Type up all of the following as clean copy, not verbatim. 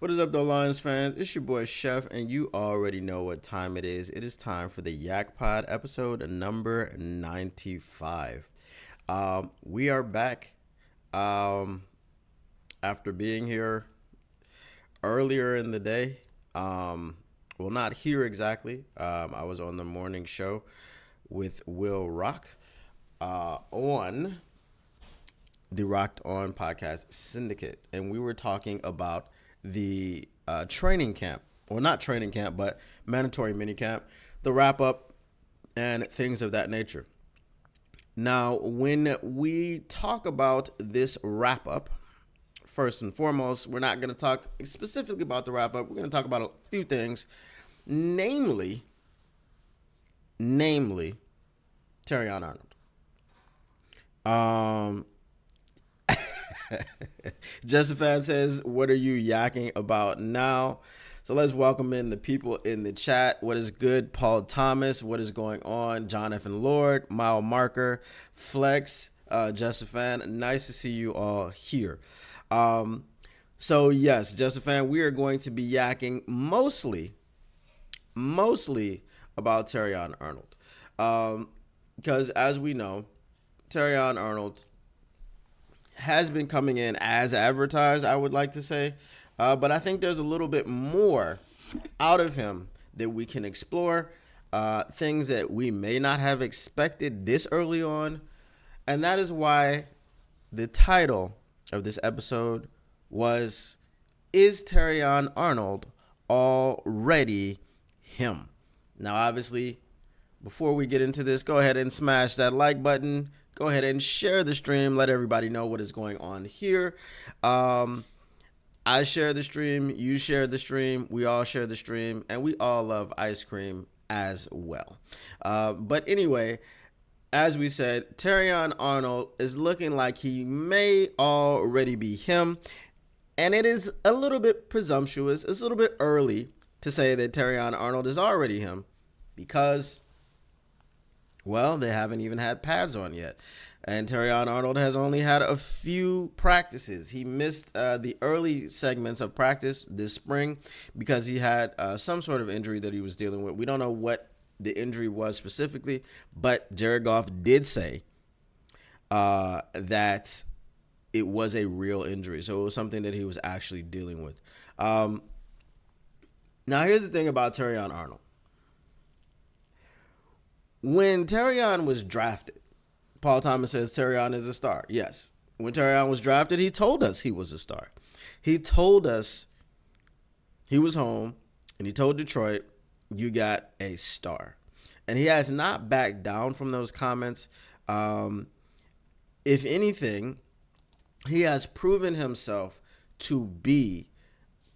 What is up, though, Lions fans? It's your boy Chef, and you already know what time it is. It is time for the YAK Pod episode number 95. We are back after being here earlier in the day. Well, not here exactly. I was on the morning show with Will Rock on the Rocked On Podcast Syndicate, and we were talking about the training camp, or not training camp, but mandatory minicamp, the wrap up, and things of that nature. Now, when we talk about this wrap up, first and foremost, we're not going to talk specifically about the wrap up. We're going to talk about a few things, namely, Terrion Arnold. Justifan says, "What are you yakking about now?" So let's welcome in the people in the chat. What is good, Paul Thomas? What is going on, Jonathan Lord, Mile Marker, Flex, Justifan? Nice to see you all here. So yes, Justifan, we are going to be yakking mostly about Terrion Arnold, because as we know, Terrion Arnold has been coming in as advertised, I would like to say. But I think there's a little bit more out of him that we can explore, things that we may not have expected this early on. And that is why the title of this episode was, Is Terrion Arnold Already HIM? Now, obviously, before we get into this, go ahead and smash that like button. Go ahead and share the stream. Let everybody know what is going on here. I share the stream. You share the stream. We all share the stream. And we all love ice cream as well. But anyway, as we said, Terrion Arnold is looking like he may already be him. And it is a little bit presumptuous. It's a little bit early to say that Terrion Arnold is already him because, well, they haven't even had pads on yet. And Terrion Arnold has only had a few practices. He missed the early segments of practice this spring because he had some sort of injury that he was dealing with. We don't know what the injury was specifically, but Jared Goff did say that it was a real injury. So it was something that he was actually dealing with. Now, here's the thing about Terrion Arnold. When Terrion was drafted, Paul Thomas says Terrion is a star. Yes. When Terrion was drafted, he told us he was a star. He told us he was home, and he told Detroit, you got a star. And he has not backed down from those comments. If anything, he has proven himself to be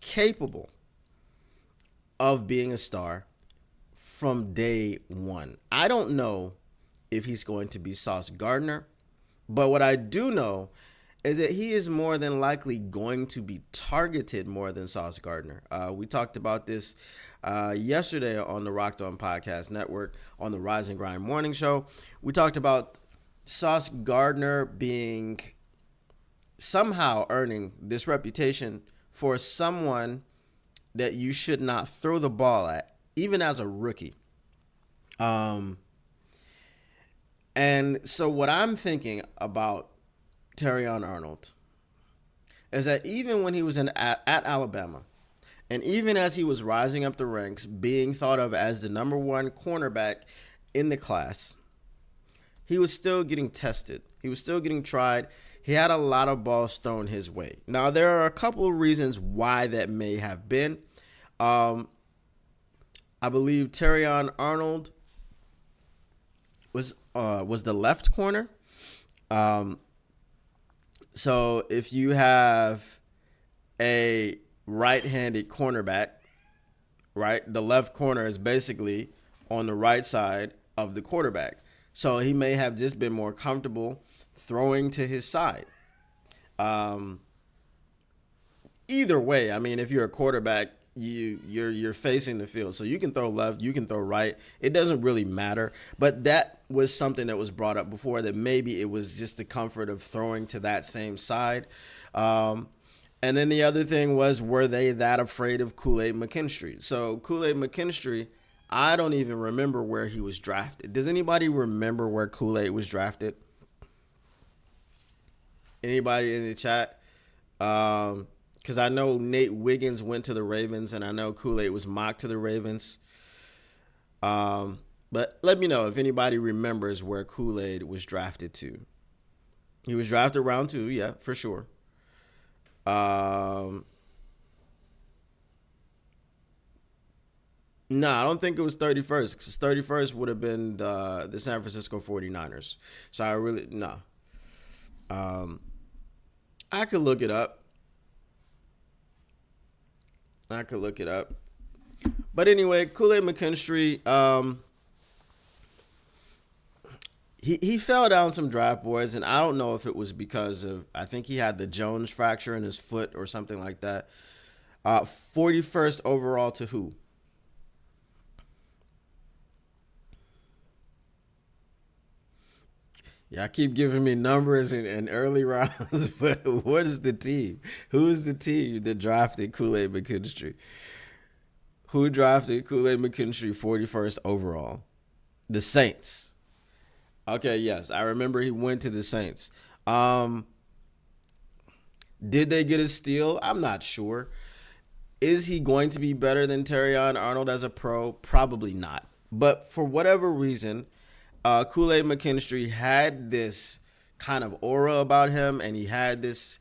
capable of being a star from day one. I don't know if he's going to be Sauce Gardner, but what I do know is that he is more than likely going to be targeted more than Sauce Gardner. We talked about this yesterday on the Rocked On Podcast Network on the Rise and Grind Morning Show. We talked about Sauce Gardner being somehow earning this reputation for someone that you should not throw the ball at, even as a rookie. And so what I'm thinking about Terrion Arnold is that even when he was at Alabama, and even as he was rising up the ranks, being thought of as the number one cornerback in the class, he was still getting tested. He was still getting tried. He had a lot of balls thrown his way. Now, there are a couple of reasons why that may have been. I believe Terrion Arnold was the left corner. So if you have a right-handed cornerback, right, the left corner is basically on the right side of the quarterback. So he may have just been more comfortable throwing to his side. Either way, I mean, if you're a quarterback, you're facing the field, so you can throw left, you can throw right. It doesn't really matter. But that was something that was brought up before, that maybe it was just the comfort of throwing to that same side. And then the other thing was, were they that afraid of Kool-Aid McKinstry? So Kool-Aid McKinstry, I don't even remember where he was drafted. Does anybody remember where Kool-Aid was drafted? Anybody in the chat? Because I know Nate Wiggins went to the Ravens, and I know Kool-Aid was mocked to the Ravens. But let me know if anybody remembers where Kool-Aid was drafted to. He was drafted round 2, yeah, for sure. No, I don't think it was 31st, because 31st would have been the San Francisco 49ers. So I really, no. I could look it up. But anyway, Kool-Aid McKinstry, he fell down some draft boards, and I don't know if it was because of, I think he had the Jones fracture in his foot or something like that. 41st overall to who? Yeah, I keep giving me numbers in early rounds, but what is the team? Who is the team that drafted Kool-Aid McKinstry? Who drafted Kool-Aid McKinstry 41st overall? The Saints. Okay, yes, I remember he went to the Saints. Did they get a steal? I'm not sure. Is he going to be better than Terrion Arnold as a pro? Probably not. But for whatever reason, Kool-Aid McKinstry had this kind of aura about him, and he had this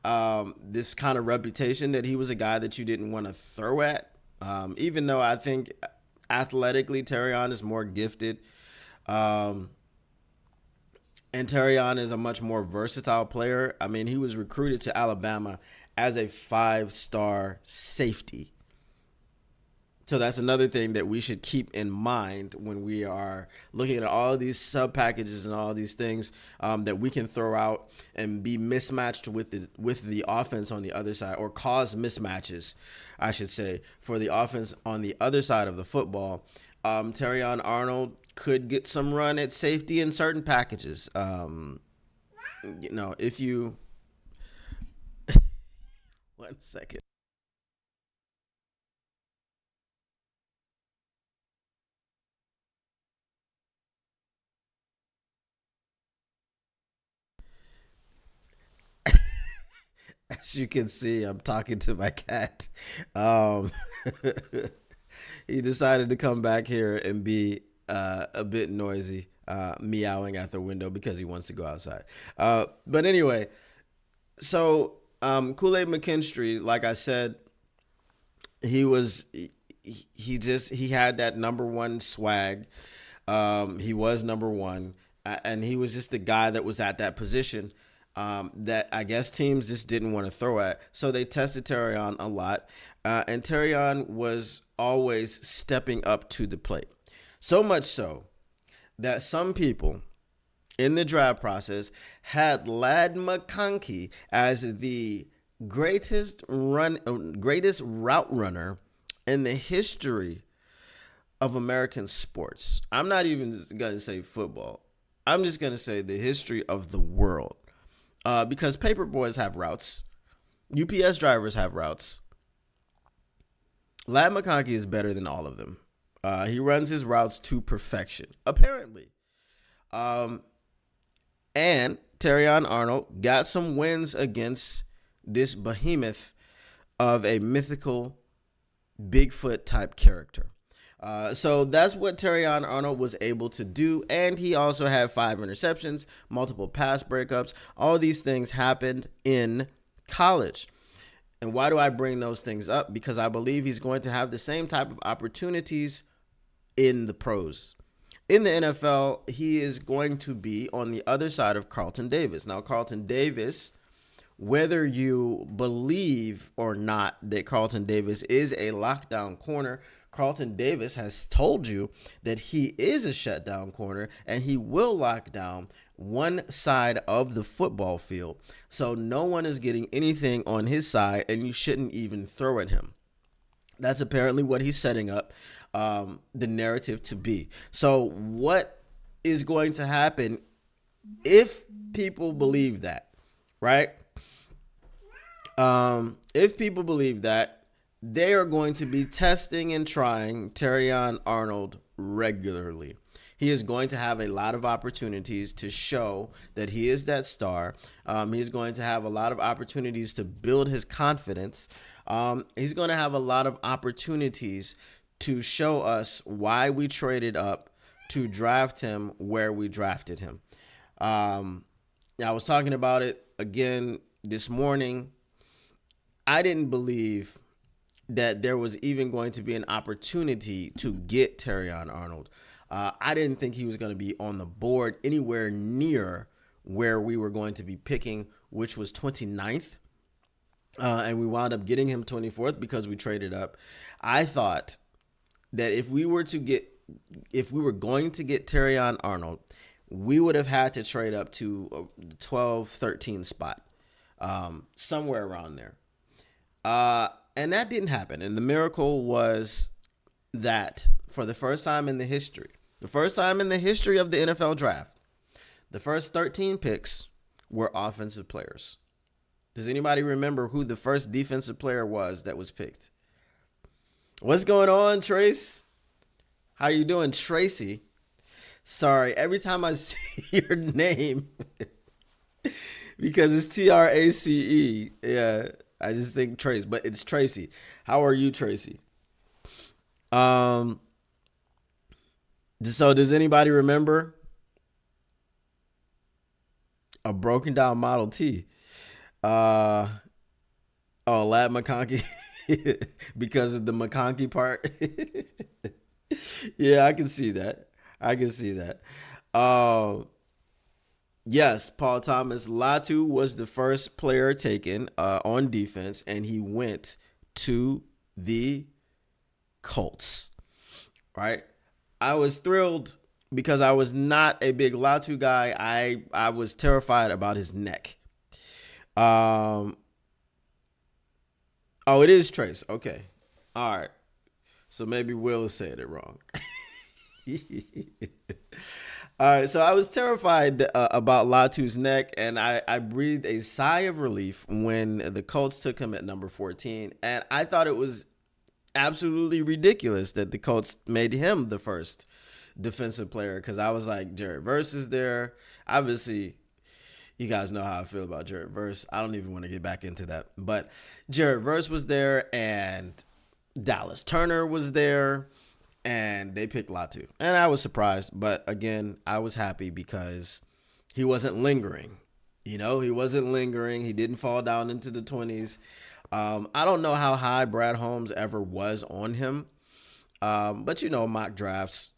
this kind of reputation that he was a guy that you didn't want to throw at. Even though I think athletically Terrion is more gifted, and Terrion is a much more versatile player. I mean, he was recruited to Alabama as a 5-star safety. So that's another thing that we should keep in mind when we are looking at all of these sub packages and all these things that we can throw out and be mismatched with the offense on the other side, or cause mismatches, I should say, for the offense on the other side of the football. Terrion Arnold could get some run at safety in certain packages. If you 1 second. As you can see, I'm talking to my cat. Um, he decided to come back here and be a bit noisy, meowing at the window because he wants to go outside. But anyway, so Kool-Aid McKinstry, like I said, he was he had that number one swag. He was number one, and he was just the guy that was at that position that I guess teams just didn't want to throw at. So they tested Terrion a lot, and Terrion was always stepping up to the plate. So much so that some people in the draft process had Ladd McConkey as the greatest route runner in the history of American sports. I'm not even going to say football. I'm just going to say the history of the world. Because paper boys have routes. UPS drivers have routes. Ladd McConkey is better than all of them. He runs his routes to perfection, apparently. And Terrion Arnold got some wins against this behemoth of a mythical Bigfoot type character. So that's what Terrion Arnold was able to do. And he also had 5 interceptions, multiple pass breakups. All these things happened in college. And why do I bring those things up? Because I believe he's going to have the same type of opportunities in the pros. In the NFL, he is going to be on the other side of Carlton Davis. Now, Carlton Davis, whether you believe or not that Carlton Davis is a lockdown corner, Carlton Davis has told you that he is a shutdown corner and he will lock down one side of the football field. So no one is getting anything on his side, and you shouldn't even throw at him. That's apparently what he's setting up the narrative to be. So what is going to happen if people believe that, right? If people believe that, they are going to be testing and trying Terrion Arnold regularly. He is going to have a lot of opportunities to show that he is that star. He's going to have a lot of opportunities to build his confidence. He's going to have a lot of opportunities to show us why we traded up to draft him where we drafted him. I was talking about it again this morning. I didn't believe that there was even going to be an opportunity to get Terrion Arnold. I didn't think he was going to be on the board anywhere near where we were going to be picking, which was 29th. And we wound up getting him 24th because we traded up. I thought that if we were going to get Terrion Arnold, we would have had to trade up to the 12, 13 spot, somewhere around there. And that didn't happen. And the miracle was that for the first time in the history of the NFL draft, the first 13 picks were offensive players. Does anybody remember who the first defensive player was that was picked? What's going on, Trace? How you doing, Tracy? Sorry, every time I see your name, because it's Trace. Yeah, I just think Trace, but it's Tracy. How are you, Tracy? So does anybody remember a broken down Model T? Lad McConkey because of the McConkey part. Yeah, I can see that. Yes, Paul Thomas. Latu was the first player taken on defense, and he went to the Colts. Right? I was thrilled because I was not a big Latu guy. I was terrified about his neck. Oh, it is Trace. Okay. All right. So maybe Will is saying it wrong. All right. So I was terrified about Latu's neck, and I breathed a sigh of relief when the Colts took him at number 14. And I thought it was absolutely ridiculous that the Colts made him the first defensive player, because I was like, Jared Verse is there. Obviously, you guys know how I feel about Jared Verse. I don't even want to get back into that. But Jared Verse was there, and Dallas Turner was there, and they picked Latu. And I was surprised, but again, I was happy because he wasn't lingering. He wasn't lingering. He didn't fall down into the 20s. I don't know how high Brad Holmes ever was on him. But mock drafts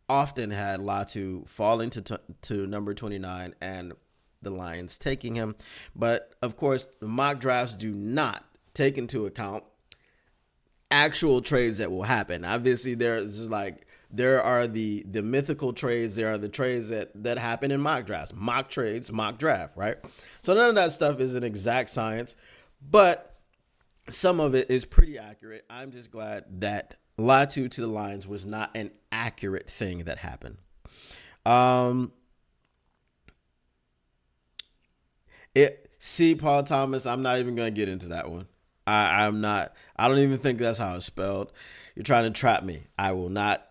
often had Latu falling to number 29 and the Lions taking him. But of course, the mock drafts do not take into account actual trades that will happen. Obviously, there are the mythical trades. There are the trades that happen in mock drafts, mock trades, mock draft, right? So none of that stuff is an exact science, but some of it is pretty accurate. I'm just glad that Latu to the Lions was not an accurate thing that happened. Paul Thomas, I'm not even going to get into that one. I'm not. I don't even think that's how it's spelled. You're trying to trap me. I will not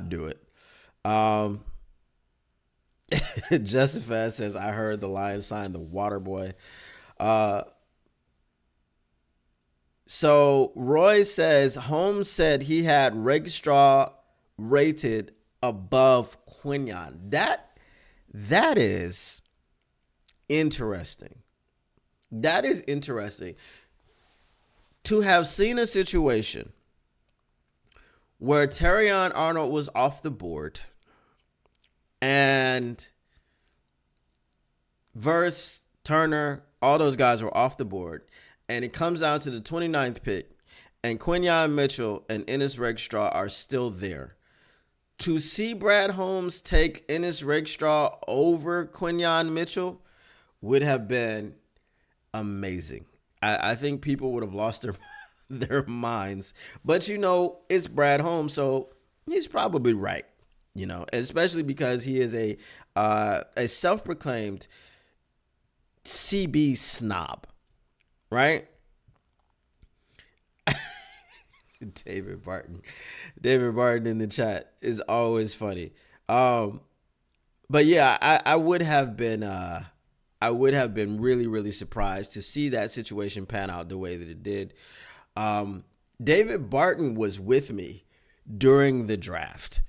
do it. Jessica says, I heard the Lions signed the water boy. So Roy says, Holmes said he had Rakestraw rated above Quinyon. That is interesting. That is interesting. To have seen a situation where Terrion Arnold was off the board and Verse, Turner, all those guys were off the board, and it comes down to the 29th pick, and Quinyon Mitchell and Ennis Rakestraw are still there. To see Brad Holmes take Ennis Rakestraw over Quinyon Mitchell would have been amazing. I think people would have lost their minds. But, it's Brad Holmes, so he's probably right, especially because he is a self-proclaimed CB snob, right? David Barton. David Barton in the chat is always funny. But yeah, I would have been really, really surprised to see that situation pan out the way that it did. David Barton was with me during the draft.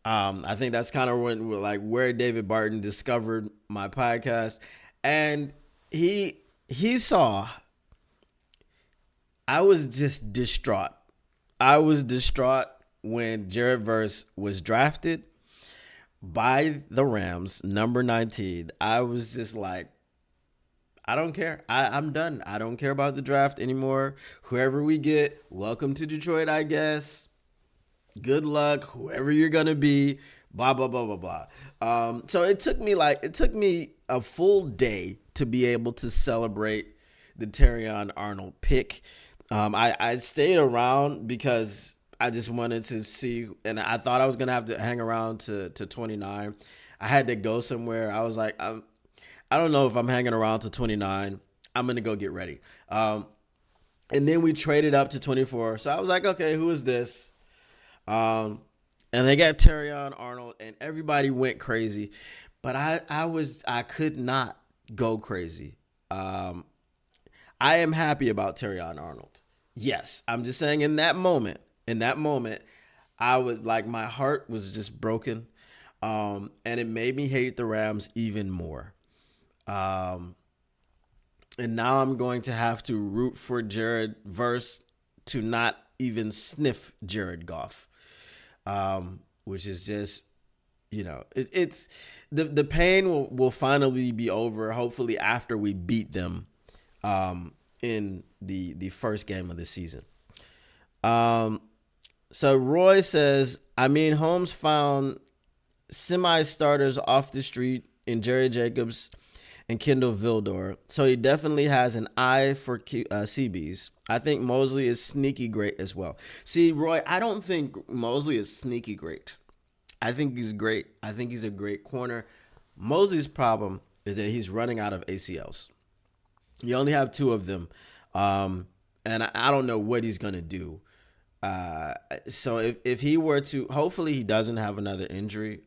I think that's kind of when where David Barton discovered my podcast, and he saw I was just distraught. I was distraught when Jared Verse was drafted by the Rams, number 19. I was just like, I don't care. I'm done. I don't care about the draft anymore. Whoever we get, welcome to Detroit, I guess. Good luck, whoever you're gonna be. Blah blah blah blah blah. So it took me a full day to be able to celebrate the Terrion Arnold pick. I stayed around because I just wanted to see, and I thought I was gonna have to hang around to 29. I had to go somewhere. I was like, I don't know if I'm hanging around to 29. I'm gonna go get ready. And then we traded up to 24. So I was like, okay, who is this? And they got Terrion Arnold, and everybody went crazy, but I could not go crazy. I am happy about Terrion Arnold. Yes, I'm just saying in that moment, I was like, my heart was just broken. And it made me hate the Rams even more. And now I'm going to have to root for Jared Verse to not even sniff Jared Goff. Which is just, it's the pain will finally be over, hopefully after we beat them in the first game of the season. So Roy says, Holmes found semi-starters off the street in Jerry Jacobs and Kendall Vildor, so he definitely has an eye for CBs. I think Mosley is sneaky great as well. See, Roy, I don't think Mosley is sneaky great. I think he's great. I think he's a great corner. Mosley's problem is that he's running out of ACLs. You only have 2 of them, and I don't know what he's going to do. So if he were to, hopefully he doesn't have another injury.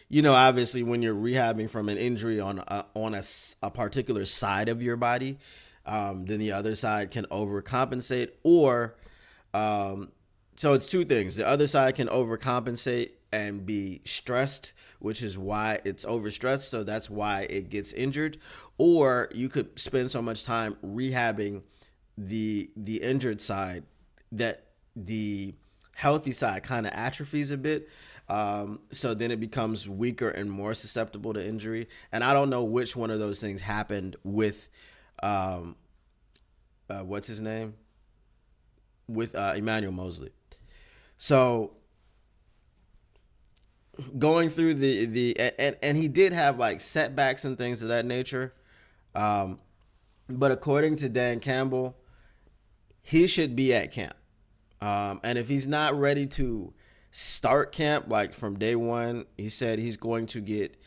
Obviously when you're rehabbing from an injury on a particular side of your body, then the other side can overcompensate, or so it's 2 things. The other side can overcompensate and be stressed, which is why it's overstressed. So that's why it gets injured. Or you could spend so much time rehabbing the injured side that the healthy side kind of atrophies a bit. So then it becomes weaker and more susceptible to injury. And I don't know which one of those things happened with, what's his name? With Emmanuel Mosley. So going through and he did have like setbacks and things of that nature. But according to Dan Campbell, he should be at camp. And if he's not ready to start camp, like from day one, he said he's going to get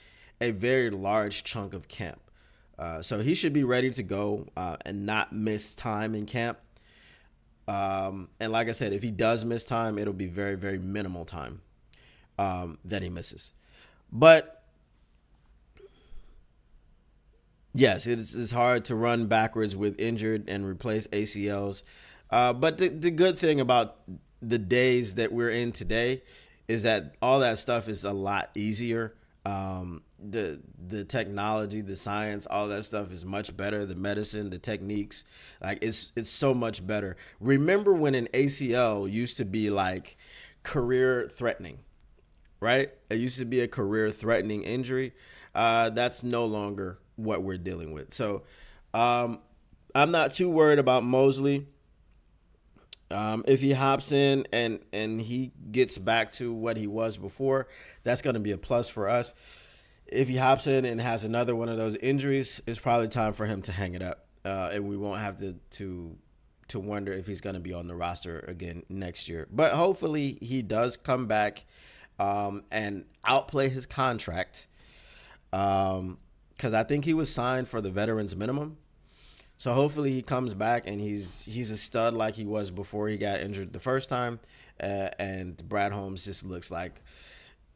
a very large chunk of camp. So he should be ready to go and not miss time in camp. And like I said, if he does miss time, it'll be very, very minimal time that he misses. But yes, it's hard to run backwards with injured and replace ACLs. But the good thing about the days that we're in today is that all that stuff is a lot easier. The technology, the science, all that stuff is much better. The medicine, the techniques, like it's so much better. Remember when an ACL used to be like career threatening, right? It used to be a career threatening injury. That's no longer what we're dealing with. So I'm not too worried about Mosley. If he hops in and he gets back to what he was before, that's going to be a plus for us. If he hops in and has another one of those injuries, it's probably time for him to hang it up, and we won't have to wonder if he's going to be on the roster again next year. But hopefully he does come back and outplay his contract, because because I think he was signed for the veterans minimum. So hopefully he comes back and he's a stud like he was before he got injured the first time. And Brad Holmes just looks like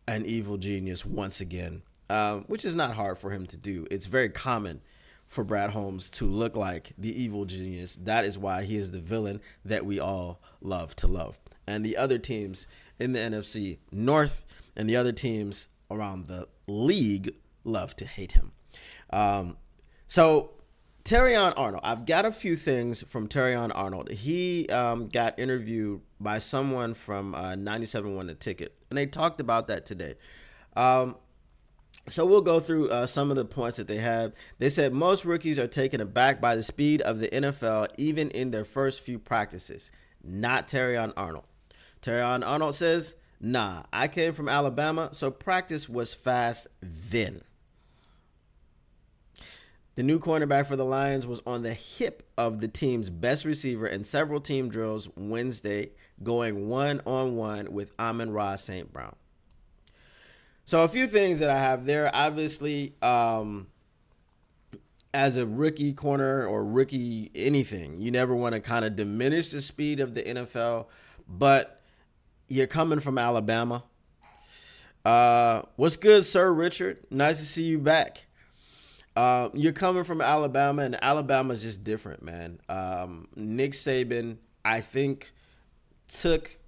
an evil genius once again, which is not hard for him to do. It's very common for Brad Holmes to look like the evil genius. That is why he is the villain that we all love to love. And the other teams in the NFC North and the other teams around the league love to hate him. So Terion Arnold, I've got a few things from Terrion Arnold. He got interviewed by someone from 97.1 The Ticket, and they talked about that today. So we'll go through some of the points that they have. They said most rookies are taken aback by the speed of the NFL, even in their first few practices. Not Terrion Arnold. Terrion Arnold says, nah, I came from Alabama, so practice was fast then. The new cornerback for the Lions was on the hip of the team's best receiver in several team drills Wednesday, going one-on-one with Amon-Ra St. Brown. So a few things that I have there. Obviously, as a rookie corner or rookie anything, you never want to kind of diminish the speed of the NFL, but you're coming from Alabama. What's good, Sir Richard? Nice to see you back. You're coming from Alabama, and Alabama's just different, man. Nick Saban, I think, took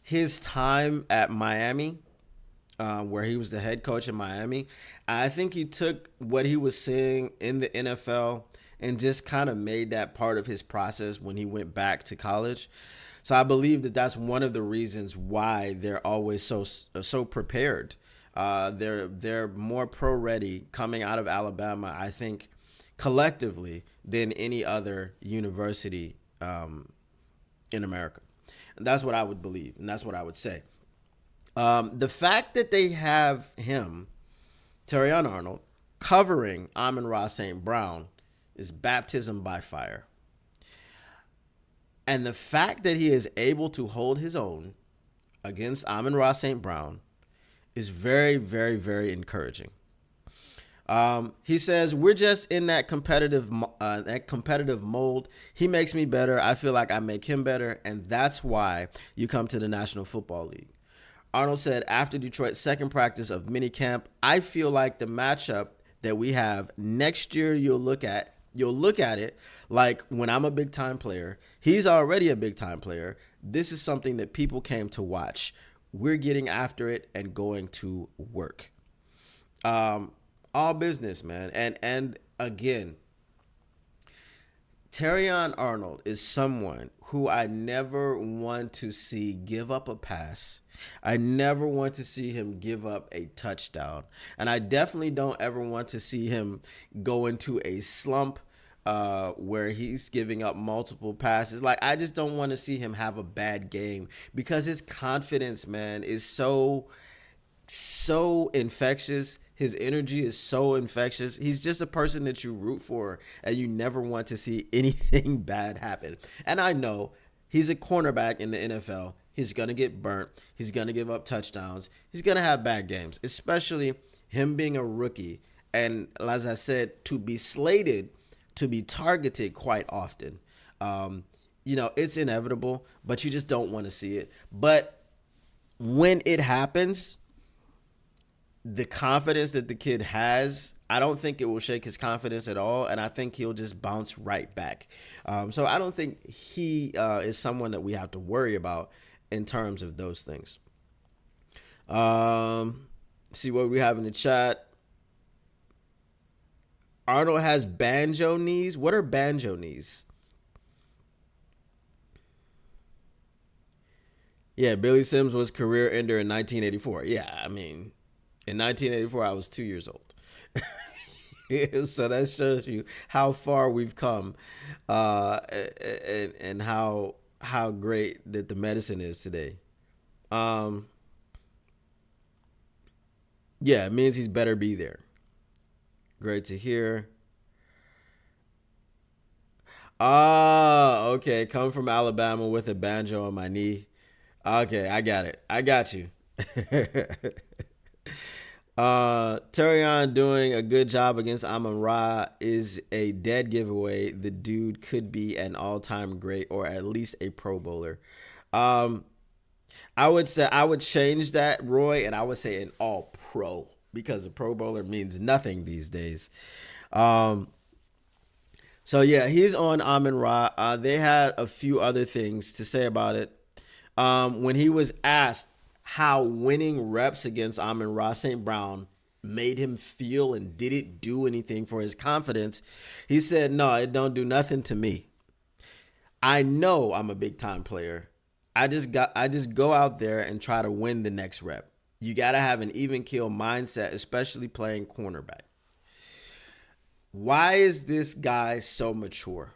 his time at Miami, where he was the head coach in Miami. I think he took what he was seeing in the NFL and just kind of made that part of his process when he went back to college. So I believe that that's one of the reasons why they're always so prepared. They're more pro ready coming out of Alabama, I think, collectively than any other university in America. And that's what I would believe, and that's what I would say. The fact that they have him, Terrion Arnold, covering Amon-Ra St. Brown is baptism by fire. And the fact that he is able to hold his own against Amon-Ra St. Brown is very, very, very encouraging. He says, we're just in that competitive mold. He makes me better. I feel like I make him better. And that's why you come to the National Football League. Arnold said after Detroit's second practice of minicamp, I feel like the matchup that we have next year, you'll look at it like when I'm a big time player, he's already a big time player. This is something that people came to watch. We're getting after it and going to work. All business, man. And again, Terrion Arnold is someone who I never want to see give up a pass. I never want to see him give up a touchdown. And I definitely don't ever want to see him go into a slump where he's giving up multiple passes. Like, I just don't want to see him have a bad game because his confidence, man, is so infectious. His energy is so infectious. He's just a person that you root for and you never want to see anything bad happen. And I know he's a cornerback in the NFL. He's going to get burnt. He's going to give up touchdowns. He's going to have bad games, especially him being a rookie. And as I said, to be slated to be targeted quite often. It's inevitable, but you just don't want to see it. But when it happens, the confidence that the kid has, I don't think it will shake his confidence at all, and I think he'll just bounce right back. So I don't think he is someone that we have to worry about in terms of those things. See what we have in the chat. Arnold has banjo knees. What are banjo knees? Yeah, Billy Sims was career ender in 1984. Yeah, I mean, in 1984, I was 2 years old. So that shows you how far we've come and how great that the medicine is today. Yeah, it means he's better be there. Great to hear. Okay. Come from Alabama with a banjo on my knee. Okay, I got it. I got you. Terrion doing a good job against Amon Ra is a dead giveaway. The dude could be an all-time great or at least a Pro Bowler. Um, I would say I would change that, Roy, and I would say an all pro because a Pro Bowler means nothing these days. Um, so yeah, he's on Amon Ra. They had a few other things to say about it. When he was asked how winning reps against Amon Ra St. Brown made him feel and did it do anything for his confidence, he said, "No, it don't do nothing to me. I know I'm a big time player. I just go out there and try to win the next rep. You got to have an even keel mindset, especially playing cornerback." Why is this guy so mature?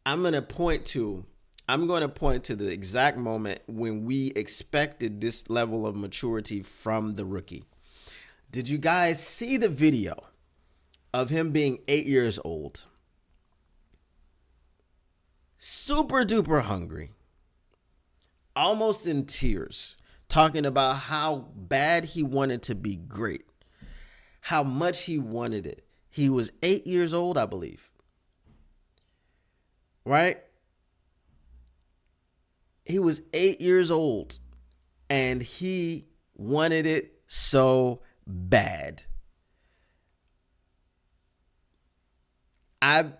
I'm going to point to I'm going to point to the exact moment when we expected this level of maturity from the rookie. Did you guys see the video of him being 8 years old? Super duper hungry, almost in tears, talking about how bad he wanted to be great, how much he wanted it. He was 8 years old, I believe. Right? He was 8 years old and he wanted it so bad. I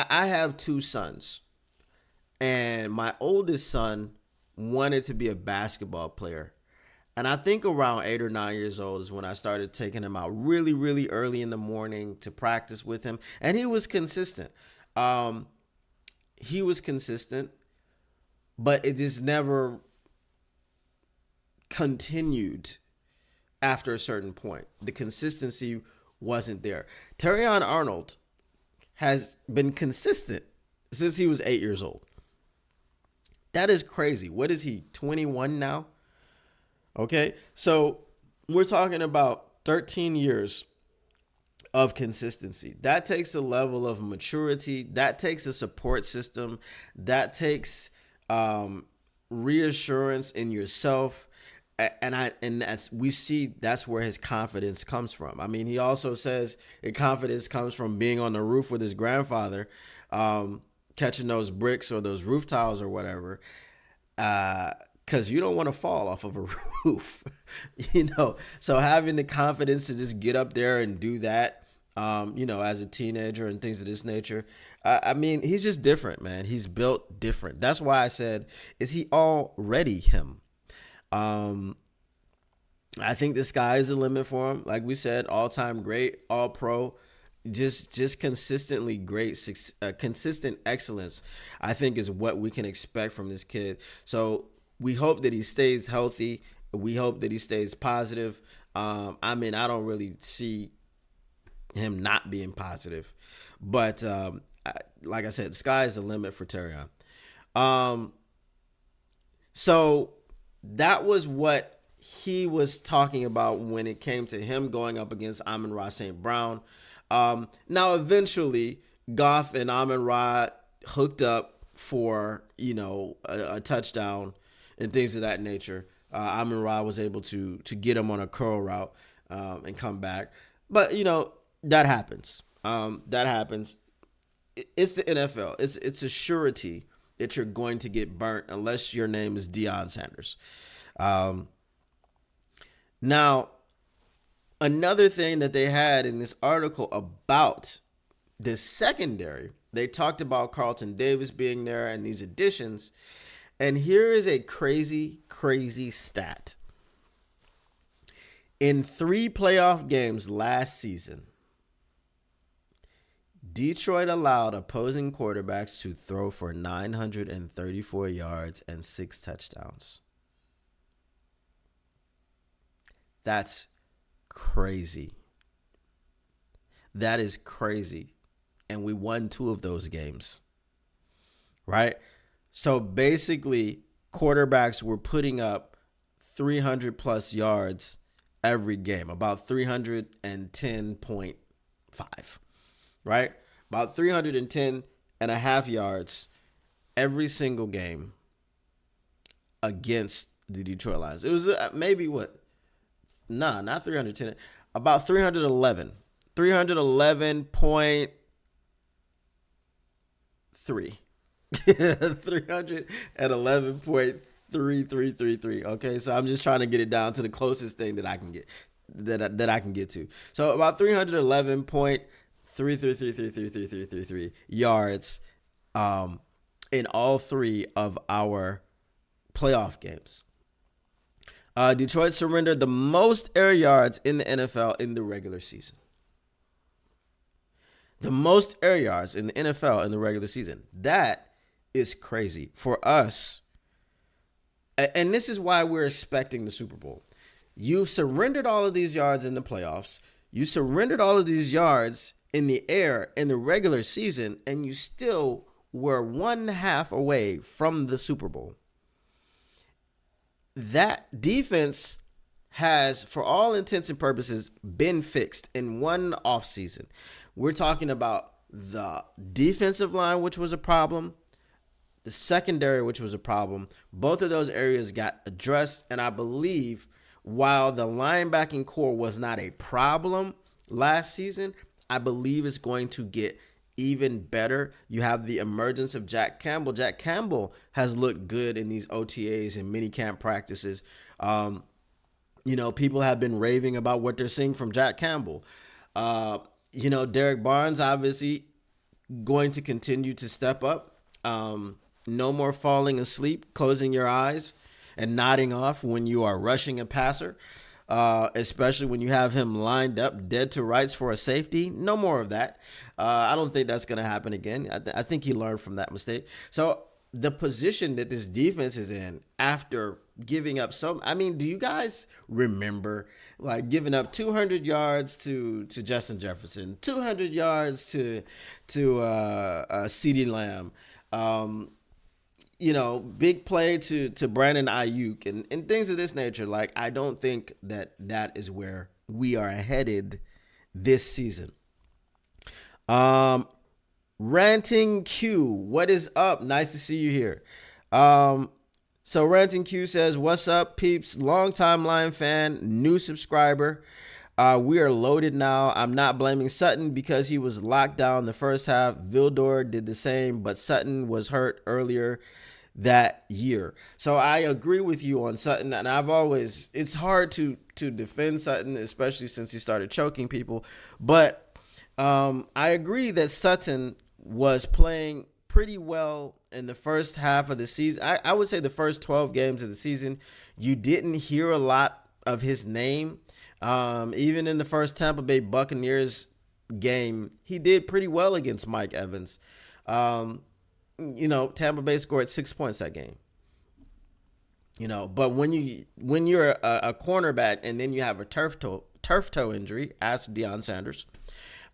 have two sons, and my oldest son wanted to be a basketball player. And I think around 8 or 9 years old is when I started taking him out really, really early in the morning to practice with him. And he was consistent. He was consistent, but it just never continued after a certain point. The consistency wasn't there. Terrion Arnold has been consistent since he was 8 years old. That is crazy. What is he, 21 now? Okay, so we're talking about 13 years of consistency. That takes a level of maturity. That takes a support system. That takes reassurance in yourself. And that's we see that's where his confidence comes from. I mean, he also says his confidence comes from being on the roof with his grandfather, catching those bricks or those roof tiles or whatever. Because you don't want to fall off of a roof, So having the confidence to just get up there and do that, as a teenager and things of this nature. I mean, he's just different, man. He's built different. That's why I said, is he already him? I think the sky is the limit for him. Like we said, all-time great, all pro, just consistently great, consistent excellence, I think is what we can expect from this kid. So we hope that he stays healthy. We hope that he stays positive. I mean, I don't really see him not being positive, but like I said, the sky is the limit for Terrion. So that was what he was talking about when it came to him going up against Amon-Ra St. Brown. Now, eventually, Goff and Amon-Ra hooked up for, a touchdown and things of that nature. Amon-Ra was able to get him on a curl route and come back. But, that happens. That happens. It's the NFL. It's a surety that you're going to get burnt unless your name is Deion Sanders. Now, another thing that they had in this article about this secondary, they talked about Carlton Davis being there and these additions. And here is a crazy, crazy stat. In 3 playoff games last season, Detroit allowed opposing quarterbacks to throw for 934 yards and 6 touchdowns. That's crazy. That is crazy. And we won 2 of those games. Right? So basically, quarterbacks were putting up 300 plus yards every game, about 310.5, right? About 310 and a half yards every single game against the Detroit Lions. It was maybe what? Nah, not 310. About 311. 311.3. 311.3333. Okay, so I'm just trying to get it down to the closest thing that I can get that I can get to. So about 311.333333 yards in all three of our playoff games. Detroit surrendered the most air yards in the NFL in the regular season. The most air yards in the NFL in the regular season. That is crazy for us. And this is why we're expecting the Super Bowl. You've surrendered all of these yards in the playoffs. You surrendered all of these yards in the air in the regular season, and you still were 1.5 away from the Super Bowl. That defense has, for all intents and purposes, been fixed in one offseason. We're talking about the defensive line, which was a problem, the secondary, which was a problem. Both of those areas got addressed, and I believe while the linebacking core was not a problem last season, I believe it's going to get even better. You have the emergence of Jack Campbell. Jack Campbell has looked good in these OTAs and minicamp practices. People have been raving about what they're seeing from Jack Campbell. Derek Barnes obviously going to continue to step up. No more falling asleep, closing your eyes, and nodding off when you are rushing a passer, especially when you have him lined up dead to rights for a safety. No more of that. I don't think that's going to happen again. I think he learned from that mistake. So the position that this defense is in after giving up do you guys remember giving up 200 yards to Justin Jefferson, 200 yards to CeeDee Lamb, big play to Brandon Ayuk and things of this nature. I don't think that is where we are headed this season. Ranting Q, what is up? Nice to see you here. So Ranting Q says, what's up, peeps? Longtime Lion fan, new subscriber. We are loaded now. I'm not blaming Sutton because he was locked down the first half. Vildor did the same, but Sutton was hurt earlier that year. So I agree with you on Sutton, and it's hard to defend Sutton, especially since he started choking people. But I agree that Sutton was playing pretty well in the first half of the season. I would say the first 12 games of the season, you didn't hear a lot of his name. Even in the first Tampa Bay Buccaneers game, he did pretty well against Mike Evans. Tampa Bay scored 6 points that game. But when you're a cornerback and then you have a turf toe injury, ask Deion Sanders,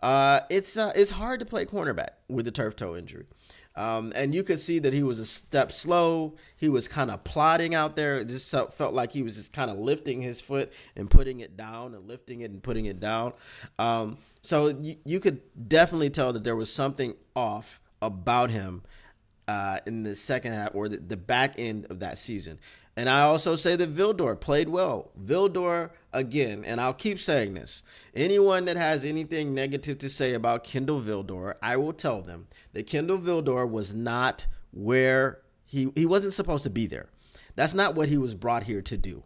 it's hard to play cornerback with a turf toe injury. And you could see that he was a step slow. He was kind of plodding out there. It just felt like he was just kind of lifting his foot and putting it down and lifting it and putting it down. So you could definitely tell that there was something off about him in the second half or the back end of that season. And I also say that Vildor played well. Vildor, again, and I'll keep saying this, anyone that has anything negative to say about Kendall Vildor, I will tell them that Kendall Vildor was not where he wasn't supposed to be there. That's not what he was brought here to do,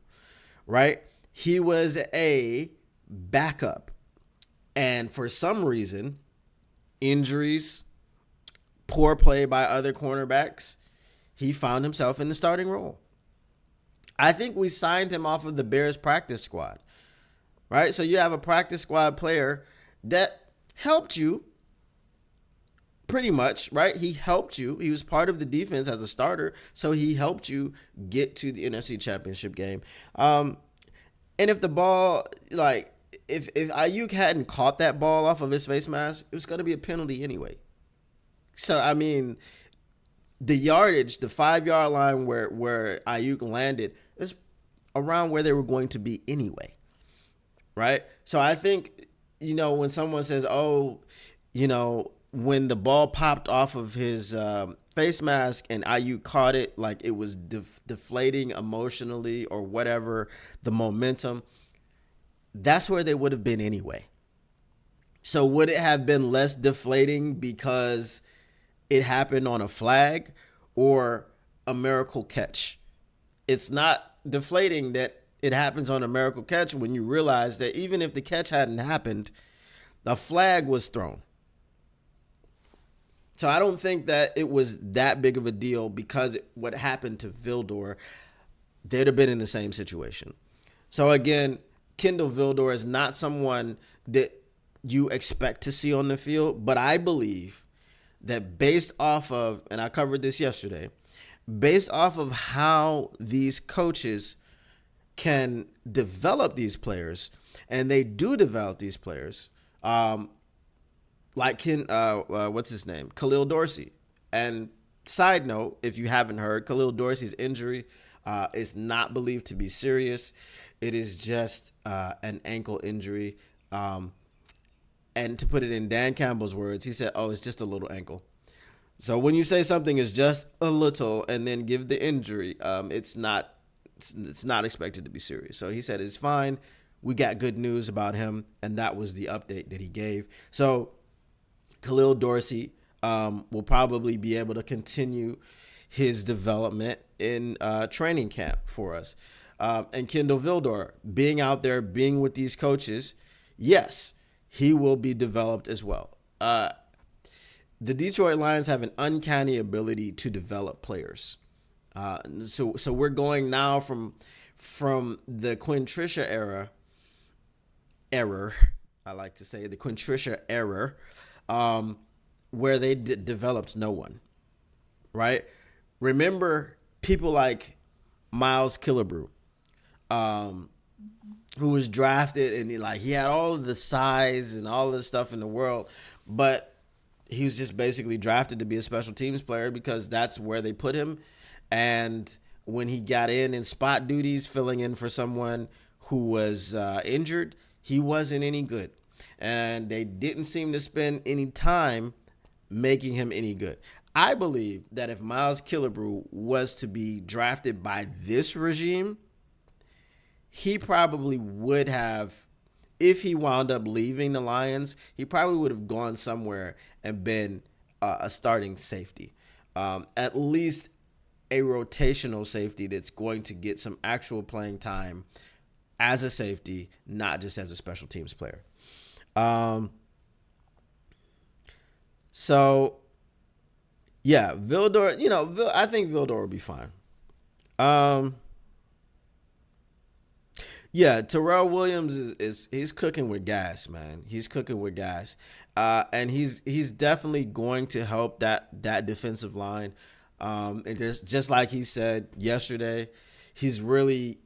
right? He was a backup. And for some reason, injuries, poor play by other cornerbacks, he found himself in the starting role. I think we signed him off of the Bears practice squad, right? So you have a practice squad player that helped you pretty much, right? He helped you. He was part of the defense as a starter, so he helped you get to the NFC Championship game. And if the ball, if Ayuk hadn't caught that ball off of his face mask, it was going to be a penalty anyway. So, the yardage, the 5-yard line where Ayuk landed is around where they were going to be anyway, right? So I think, when someone says, when the ball popped off of his face mask and IU caught it, like it was deflating emotionally or whatever, the momentum, that's where they would have been anyway. So would it have been less deflating because it happened on a flag or a miracle catch? It's not deflating that it happens on a miracle catch when you realize that even if the catch hadn't happened, the flag was thrown. So I don't think that it was that big of a deal because what happened to Vildor, they'd have been in the same situation. So again, Kindle Vildor is not someone that you expect to see on the field, but I believe that based off of, and I covered this yesterday, based off of how these coaches can develop these players, and they do develop these players, like what's his name? Khalil Dorsey. And side note, if you haven't heard, Khalil Dorsey's injury is not believed to be serious. It is just an ankle injury. And to put it in Dan Campbell's words, he said, "Oh, it's just a little ankle." So when you say something is just a little and then give the injury, it's not expected to be serious. So he said it's fine. We got good news about him, and that was the update that he gave. So Khalil Dorsey will probably be able to continue his development in training camp for us. And Kindle Vildor, being out there, being with these coaches, yes, he will be developed as well. The Detroit Lions have an uncanny ability to develop players. So we're going now from the Quinn Trisha error, I like to say, the Quinn Trisha error, where they developed no one, right? Remember people like Miles Killebrew, who was drafted and he had all of the size and all of the stuff in the world, but he was just basically drafted to be a special teams player because that's where they put him. And when he got in spot duties, filling in for someone who was injured, he wasn't any good. And they didn't seem to spend any time making him any good. I believe that if Miles Killebrew was to be drafted by this regime, he probably would have, if he wound up leaving the Lions, he probably would have gone somewhere and been a starting safety. At least a rotational safety that's going to get some actual playing time as a safety, not just as a special teams player. So, yeah, Vildor, I think Vildor will be fine. Yeah, Terrell Williams is he's cooking with gas, man. He's cooking with gas. And he's definitely going to help that defensive line. And just like he said yesterday, he's really,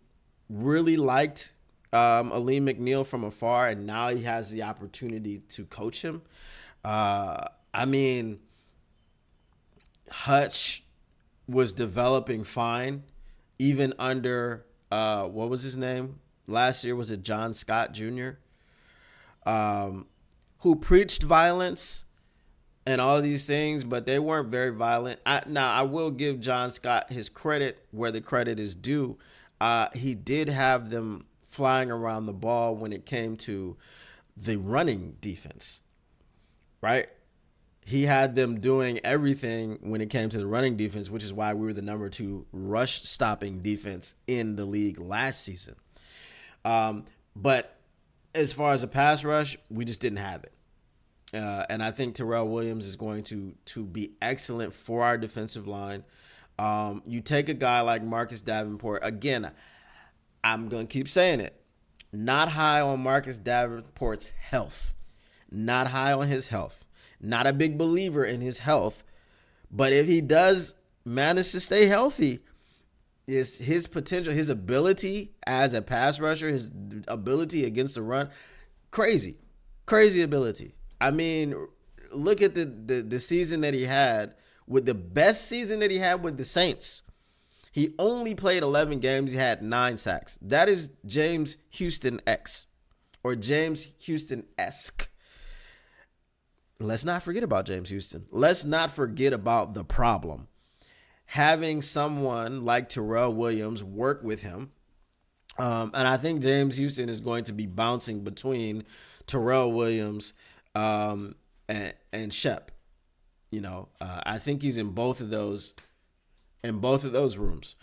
really liked Aleem McNeil from afar, and now he has the opportunity to coach him. I mean, Hutch was developing fine, even under what was his name? Last year, was it John Scott Jr., who preached violence and all these things, but they weren't very violent. I will give John Scott his credit where the credit is due. He did have them flying around the ball when it came to the running defense, right? He had them doing everything when it came to the running defense, which is why we were the number 2 rush stopping defense in the league last season. But as far as a pass rush, we just didn't have it. And I think Terrell Williams is going to be excellent for our defensive line. You take a guy like Marcus Davenport. Again, I'm going to keep saying it. Not high on Marcus Davenport's health. Not high on his health. Not a big believer in his health. But if he does manage to stay healthy, is his potential, his ability as a pass rusher, his ability against the run, crazy ability. I mean, look at the season that he had, with the best season that he had with the Saints. He only played 11 games. He had 9 sacks. That is James Houston-X, or James Houston-esque. let's not forget about James Houston. Let's not forget about the problem. Having someone like Terrell Williams work with him. And I think James Houston is going to be bouncing between Terrell Williams and Shep. I think he's in both of those rooms.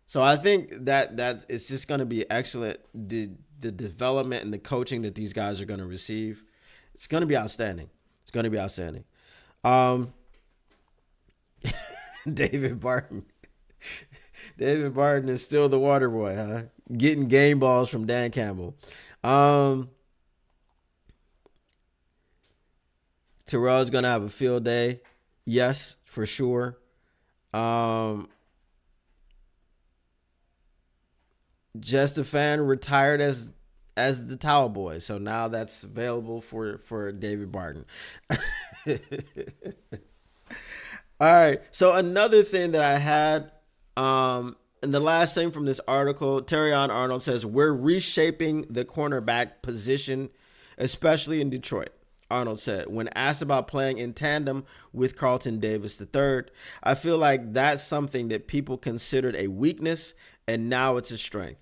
So I think that's it's just going to be excellent. The development and the coaching that these guys are going to receive, it's going to be outstanding. It's going to be outstanding. David Barton. David Barton is still the water boy, huh? Getting game balls from Dan Campbell. Terrell's going to have a field day. Yes, for sure. Just a fan retired as the towel boy. So now that's available for David Barton. All right. So another thing that I had, and the last thing from this article, Terrion Arnold says, we're reshaping the cornerback position, especially in Detroit. Arnold said, when asked about playing in tandem with Carlton Davis III, I feel like that's something that people considered a weakness, and now it's a strength.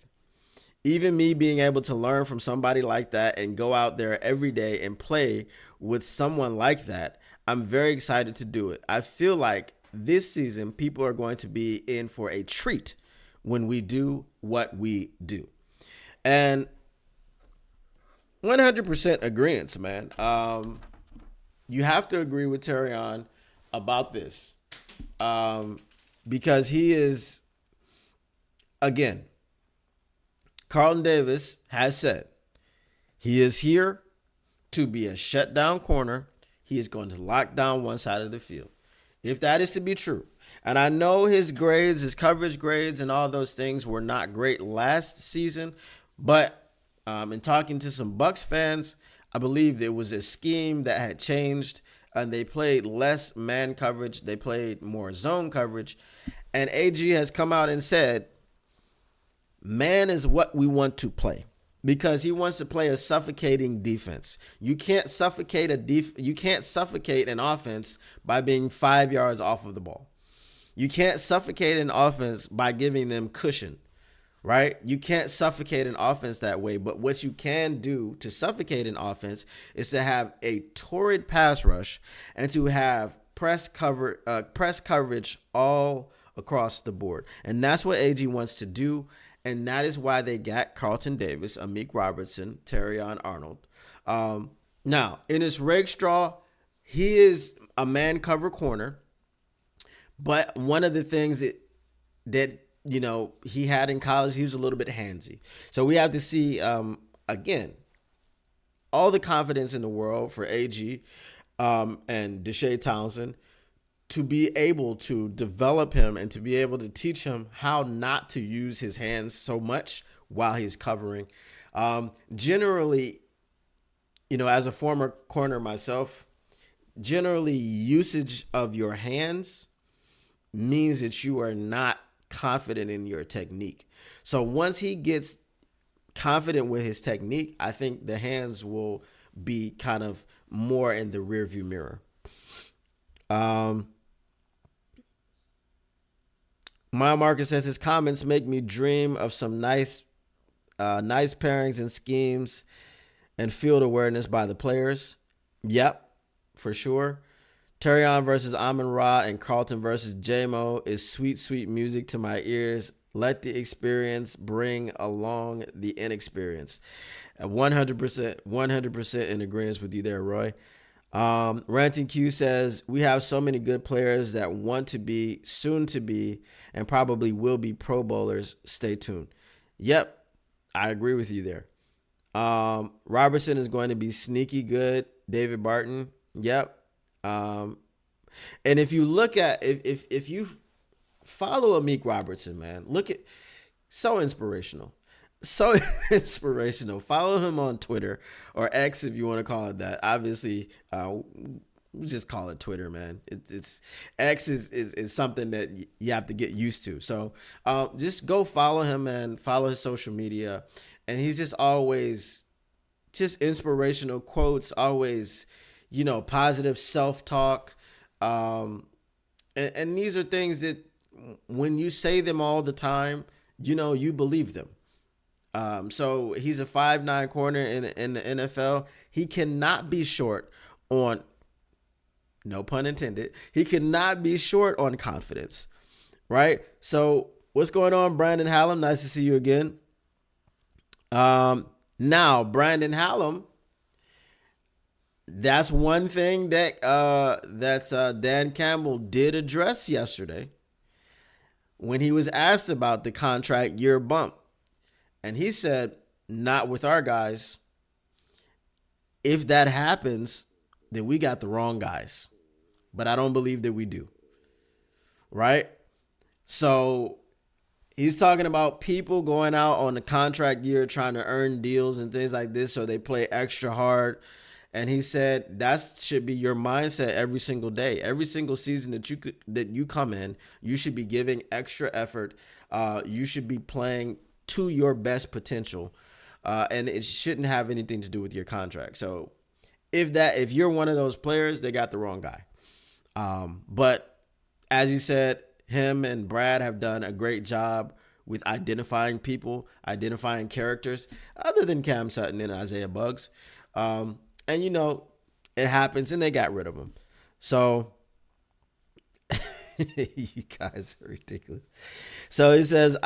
Even me being able to learn from somebody like that and go out there every day and play with someone like that, I'm very excited to do it. I feel like this season people are going to be in for a treat when we do what we do. And 100% agreement, man. You have to agree with Terrion about this because he is, again, Carlton Davis has said he is here to be a shutdown corner. He is going to lock down one side of the field. If that is to be true, and I know his grades, his coverage grades and all those things were not great last season, but in talking to some Bucs fans, I believe there was a scheme that had changed and they played less man coverage. They played more zone coverage. And AG has come out and said, man is what we want to play, because he wants to play a suffocating defense. You can't suffocate an offense by being 5 yards off of the ball. You can't suffocate an offense by giving them cushion, right? You can't suffocate an offense that way. But what you can do to suffocate an offense is to have a torrid pass rush and to have press coverage all across the board. And that's what AG wants to do. And that is why they got Carlton Davis, Amik Robertson, Terrion Arnold. Now, in his Rakestraw, he is a man cover corner. But one of the things that he had in college, he was a little bit handsy. So we have to see, again, all the confidence in the world for AG and Deshae Townsend to be able to develop him and to be able to teach him how not to use his hands so much while he's covering. Generally, as a former corner myself, generally usage of your hands means that you are not confident in your technique. So once he gets confident with his technique, I think the hands will be kind of more in the rearview mirror. Maya Marcus says his comments make me dream of some nice pairings and schemes and field awareness by the players. Yep, for sure. Terrion versus Amon-Ra and Carlton versus J-Mo is sweet, sweet music to my ears. Let the experience bring along the inexperience. 100% in agreement with you there, Roy. Ranting Q says, we have so many good players that want to be, soon to be, and probably will be Pro Bowlers. Stay tuned. Yep, I agree with you there. Robertson is going to be sneaky good. David Barton. Yep. And if you look at, if you follow Amik Robertson, man, look at, so inspirational. So inspirational. Follow him on Twitter, or X if you want to call it that. Obviously, we just call it Twitter, man. It's X is something that you have to get used to. So just go follow him and follow his social media. And he's just always just inspirational quotes, always, positive self-talk. And these are things that when you say them all the time, you believe them. So he's a 5'9" corner in the NFL. He cannot be short on, no pun intended, he cannot be short on confidence, right? So what's going on, Brandon Hallam? Nice to see you again. Now, Brandon Hallam, that's one thing that Dan Campbell did address yesterday when he was asked about the contract year bump. And he said, not with our guys. If that happens, then we got the wrong guys. But I don't believe that we do. Right? So he's talking about people going out on the contract year trying to earn deals and things like this, so they play extra hard. And he said that should be your mindset every single day. Every single season that you come in, you should be giving extra effort. You should be playing to your best potential. And it shouldn't have anything to do with your contract. So if you're one of those players, they got the wrong guy. But as he said, him and Brad have done a great job with identifying people, identifying characters, other than Cam Sutton and Isaiah Buggs. And, it happens, and they got rid of him. So you guys are ridiculous. So he says,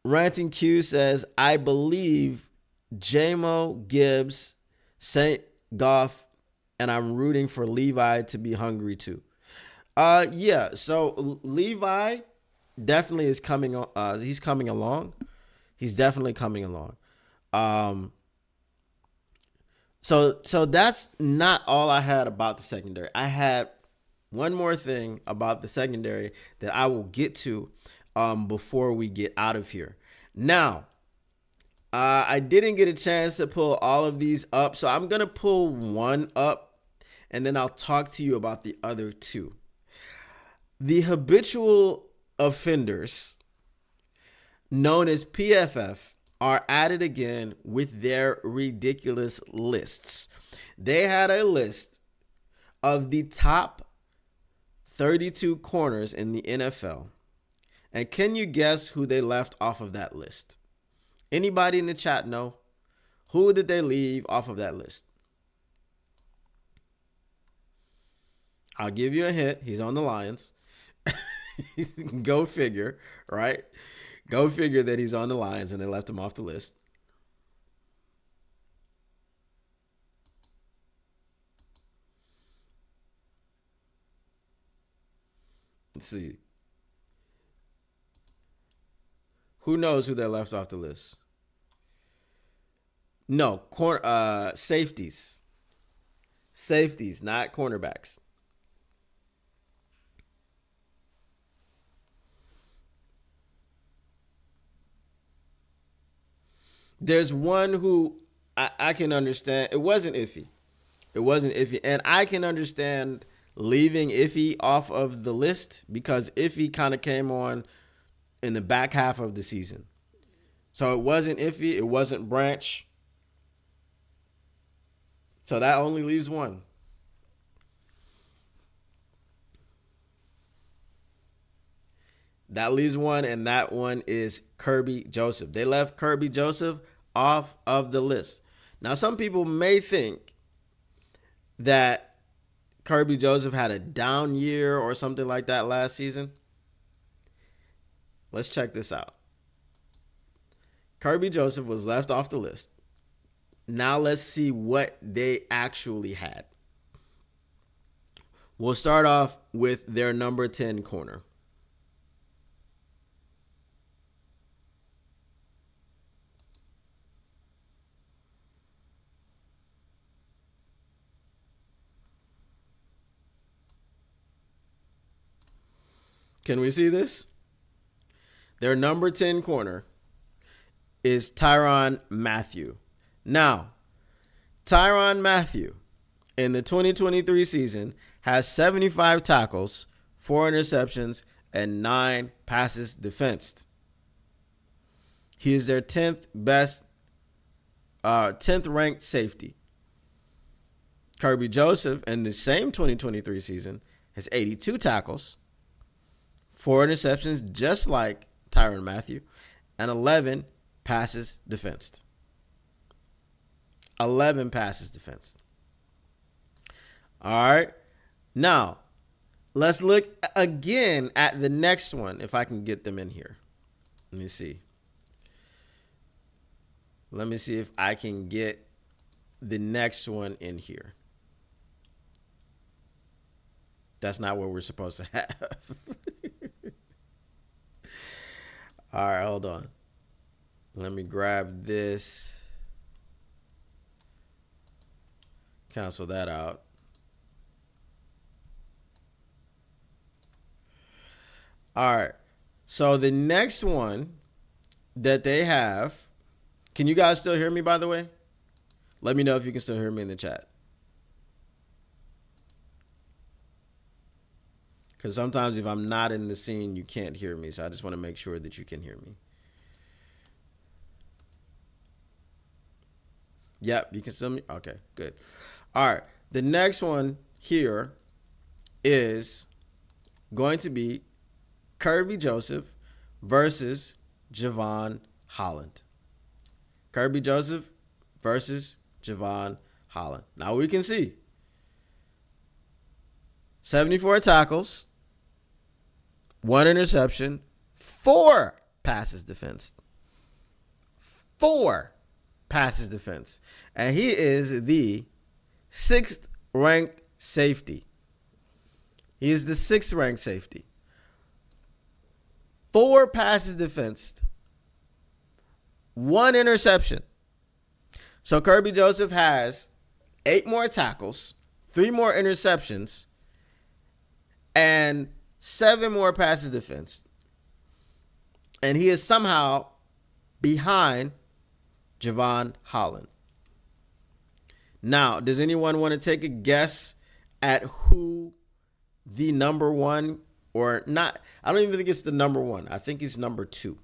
Ranting Q says, I believe Jamo, Gibbs, St. Goff, and I'm rooting for Levi to be hungry too. Yeah, so Levi definitely is coming on. He's coming along. He's definitely coming along. So that's not all I had about the secondary. I had one more thing about the secondary that I will get to before we get out of here. Now, I didn't get a chance to pull all of these up, so I'm going to pull one up, and then I'll talk to you about the other two. The habitual offenders, known as PFF, are at it again with their ridiculous lists. They had a list of the top 32 corners in the NFL. And can you guess who they left off of that list? Anybody in the chat know? Who did they leave off of that list? I'll give you a hint. He's on the Lions. Go figure, right? Go figure that he's on the Lions and they left him off the list. Let's see. Who knows who they left off the list? No, safeties. Safeties, not cornerbacks. There's one who I can understand. It wasn't Iffy. And I can understand leaving Iffy off of the list because Iffy kind of came on in the back half of the season. So it wasn't Iffy. It wasn't Branch. So that only leaves one. That leaves one, and that one is Kirby Joseph. They left Kirby Joseph off of the list. Now, some people may think that Kirby Joseph had a down year or something like that last season. Let's check this out. Kirby Joseph was left off the list. Now let's see what they actually had. We'll start off with their number 10 corner. Can we see this? Their number 10 corner is Tyrann Mathieu. Now, Tyrann Mathieu in the 2023 season has 75 tackles, 4 interceptions, and 9 passes defensed. He is their 10th best 10th ranked safety. Kirby Joseph in the same 2023 season has 82 tackles, 4 interceptions, just like Tyrann Mathieu, and 11 passes defensed. 11 passes defensed. All right. Now, let's look again at the next one, if I can get them in here. Let me see. Let me see if I can get the next one in here. That's not what we're supposed to have. All right, hold on. Let me grab this. Cancel that out. All right. So the next one that they have, can you guys still hear me, by the way? Let me know if you can still hear me in the chat. Because sometimes if I'm not in the scene, you can't hear me. So I just want to make sure that you can hear me. Yep, you can still. Okay, good. All right. The next one here is going to be Kirby Joseph versus Javon Holland. Kirby Joseph versus Javon Holland. Now we can see 74 tackles, 1 interception, 4 passes defense. 4 passes defense. And he is the 6th ranked safety. He is the 6th ranked safety. 4 passes defensed, 1 interception. So Kirby Joseph has 8 more tackles, 3 more interceptions, and 7 more passes defensed. And he is somehow behind Javon Holland. Now, does anyone want to take a guess at who the number one or not? I don't even think it's the number one. I think he's number 2.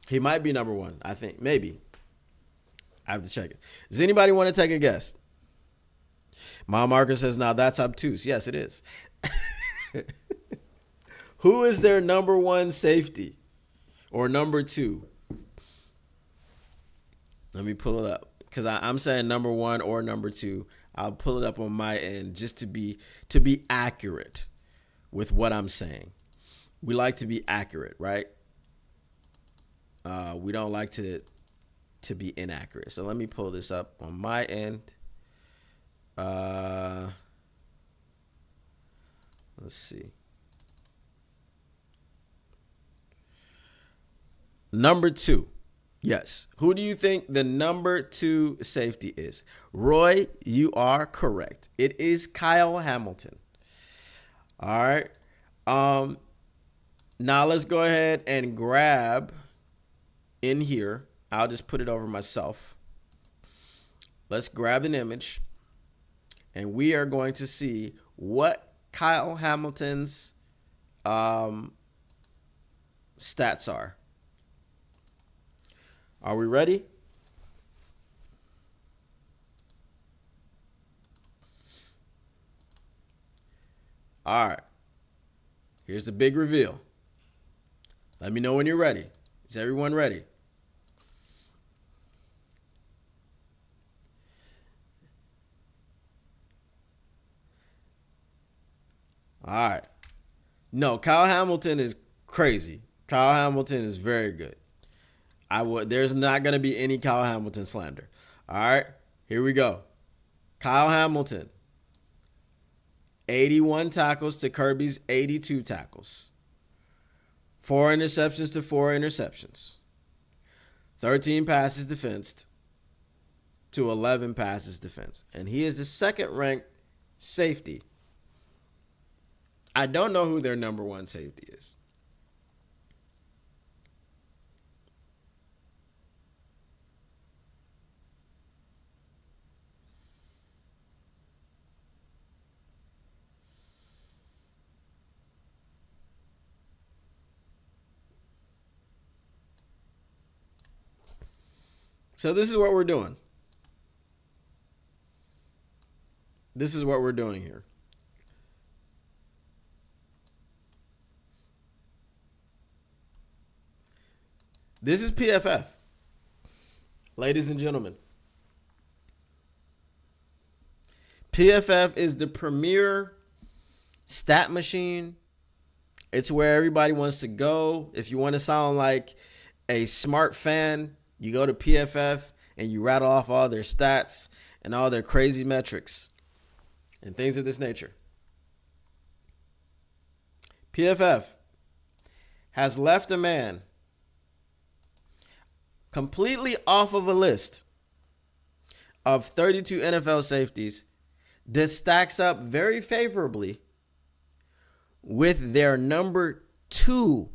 He might be number 1. I think maybe. I have to check it. Does anybody want to take a guess? Mom Marker says, now that's obtuse. Yes, it is. Who is their number 1 safety or number 2? Let me pull it up because I'm saying number 1 or number 2. I'll pull it up on my end just to be accurate with what I'm saying. We like to be accurate, right? We don't like to be inaccurate. So let me pull this up on my end. Let's see. Number 2. Yes. Who do you think the number 2 safety is? Roy, you are correct. It is Kyle Hamilton. All right. Now let's go ahead and grab in here. I'll just put it over myself. Let's grab an image. And we are going to see what Kyle Hamilton's stats are. Are we ready? All right. Here's the big reveal. Let me know when you're ready. Is everyone ready? All right. No, Kyle Hamilton is crazy. Kyle Hamilton is very good. There's not going to be any Kyle Hamilton slander. All right, here we go. Kyle Hamilton, 81 tackles to Kirby's 82 tackles. 4 interceptions to 4 interceptions. 13 passes defensed to 11 passes defense. And he is the 2nd ranked safety. I don't know who their number 1 safety is. So this is what we're doing. This is what we're doing here. This is PFF. Ladies and gentlemen, PFF is the premier stat machine. It's where everybody wants to go. If you want to sound like a smart fan, you go to PFF and you rattle off all their stats and all their crazy metrics and things of this nature. PFF has left a man completely off of a list of 32 NFL safeties that stacks up very favorably with their number two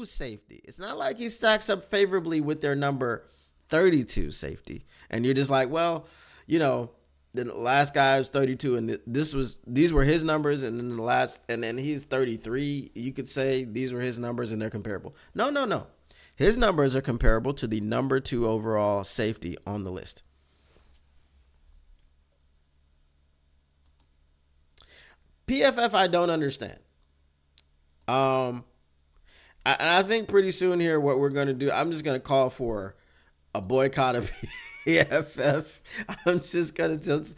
safety. It's not like he stacks up favorably with their number 32 safety. And you're just like, well, you know, the last guy was 32 and these were his numbers, and then he's 33. You could say these were his numbers and they're comparable. No. His numbers are comparable to the number 2 overall safety on the list. PFF, I don't understand. I think pretty soon here, what we're going to do, I'm just going to call for a boycott of PFF. I'm just going to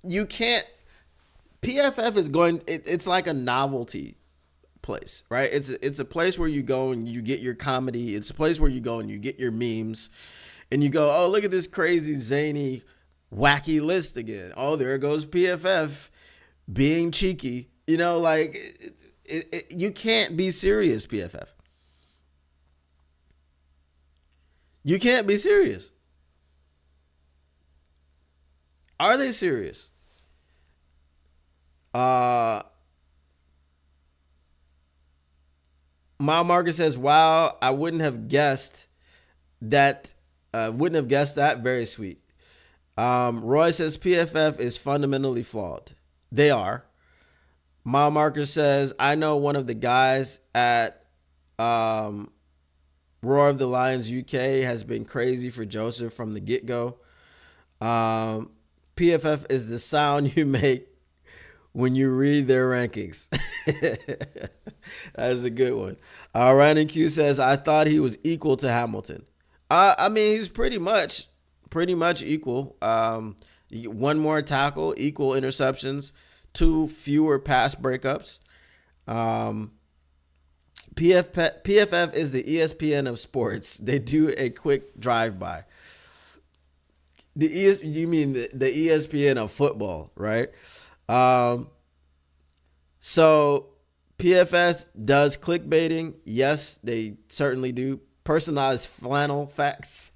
you can't. PFF is going. It's like a novelty place, right? It's a place where you go and you get your comedy. It's a place where you go and you get your memes, and you go, oh, look at this crazy, zany, wacky list again. Oh, there goes PFF being cheeky. You know, like you can't be serious, PFF. You can't be serious. Are they serious? Mile Marcus says, wow, I wouldn't have guessed that. Very sweet. Roy says PFF is fundamentally flawed. They are. Mile Marcus says, I know one of the guys at Roar of the Lions UK has been crazy for Joseph from the get-go. PFF is the sound you make when you read their rankings. That is a good one. Ryan Q says, I thought he was equal to Hamilton. I mean, he's pretty much equal. One more tackle, equal interceptions, 2 fewer pass breakups. PFF is the ESPN of sports. They do a quick drive-by. You mean the ESPN of football, right? So PFF does clickbaiting. Yes, they certainly do. Personalized flannel facts.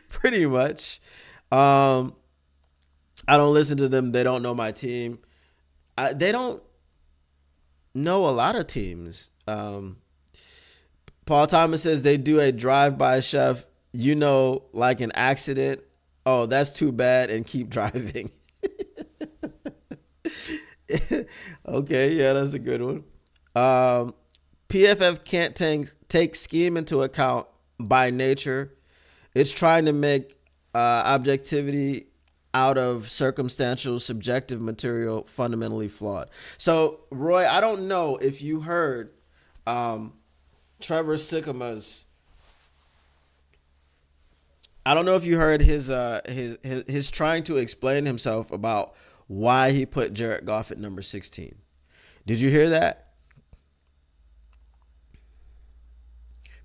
Pretty much. I don't listen to them. They don't know my team. They don't know a lot of teams. Paul Thomas says they do a drive-by, chef, like an accident. Oh, that's too bad, and keep driving. Okay, yeah, that's a good one. PFF can't take scheme into account by nature. It's trying to make objectivity out of circumstantial, subjective material fundamentally flawed. So, Roy, I don't know if you heard Trevor Sikkema's. I don't know if you heard his trying to explain himself about why he put Jared Goff at number 16. Did you hear that?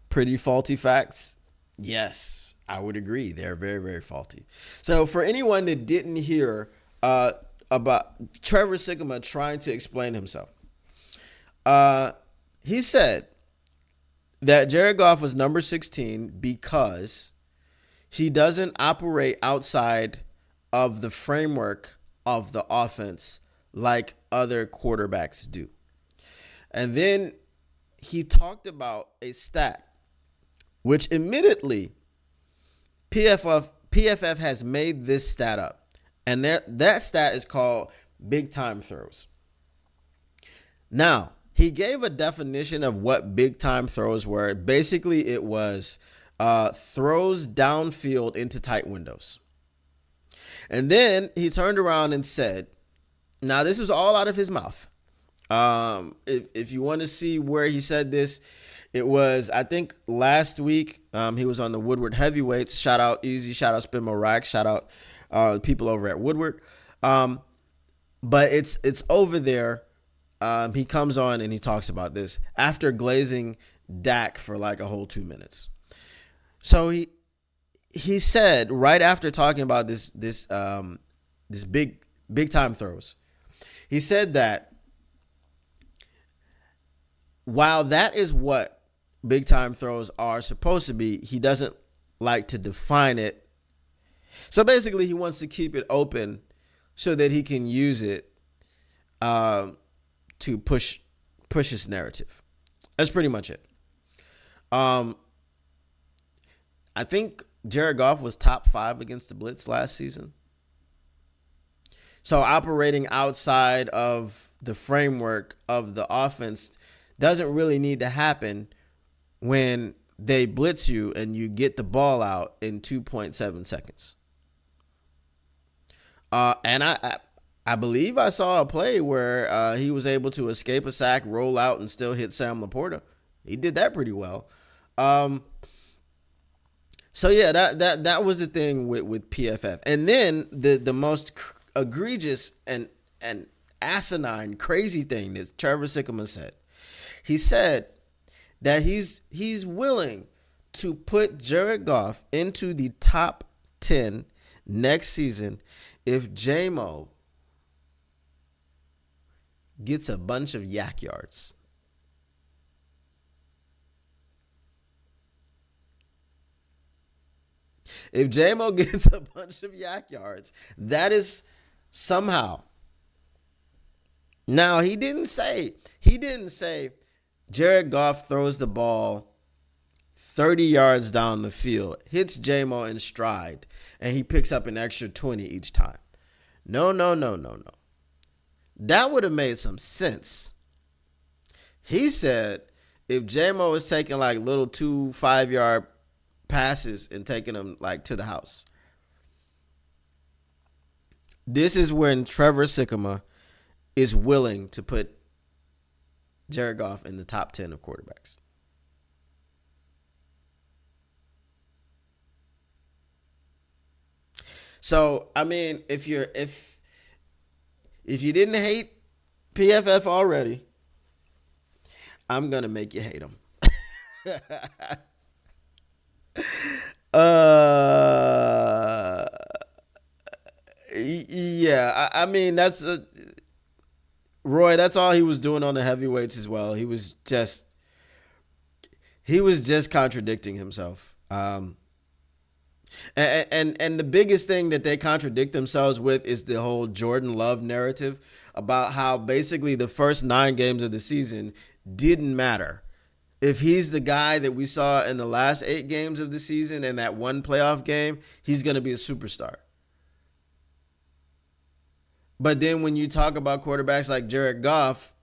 Pretty faulty facts. Yes, I would agree. They're very, very faulty. So for anyone that didn't hear about Trevor Sikkema trying to explain himself, he said that Jared Goff was number 16 because he doesn't operate outside of the framework of the offense like other quarterbacks do. And then he talked about a stat, which admittedly PFF has made this stat up. And that stat is called big time throws. Now, he gave a definition of what big time throws were. Basically, it was throws downfield into tight windows. And then he turned around and said, now this was all out of his mouth. If you want to see where he said this, it was, I think, last week. He was on the Woodward Heavyweights. Shout out Easy. Shout out Spin Mo Rack. Shout out the people over at Woodward. But it's over there. He comes on and he talks about this after glazing Dak for like a whole 2 minutes. So he said right after talking about this big time throws, he said that while that is what big time throws are supposed to be, he doesn't like to define it. So basically, he wants to keep it open so that he can use it to push his narrative. That's pretty much it. I think Jared Goff was top 5 against the blitz last season. So operating outside of the framework of the offense doesn't really need to happen when they blitz you and you get the ball out in 2.7 seconds. And I believe I saw a play where he was able to escape a sack, roll out, and still hit Sam Laporta. He did that pretty well. So yeah, that was the thing with PFF. And then the most egregious and asinine, crazy thing that Trevor Sikkema said. He said that he's willing to put Jared Goff into the top 10 next season if J-Mo gets a bunch of YAK yards. If J-Mo gets a bunch of YAK yards, that is somehow. Now, he didn't say Jared Goff throws the ball 30 yards down the field, hits J-Mo in stride, and he picks up an extra 20 each time. No. That would have made some sense. He said if J-Mo was taking like little 2 5-yard passes and taking them like to the house. This is when Trevor Sikkema is willing to put Jared Goff in the top 10 of quarterbacks. So, I mean, if you didn't hate PFF already, I'm going to make you hate him. Yeah, I mean, that's Roy, that's all he was doing on the heavyweights as well. He was just contradicting himself. And the biggest thing that they contradict themselves with is the whole Jordan Love narrative about how basically the first 9 games of the season didn't matter. If he's the guy that we saw in the last 8 games of the season and that one playoff game, he's going to be a superstar. But then when you talk about quarterbacks like Jared Goff,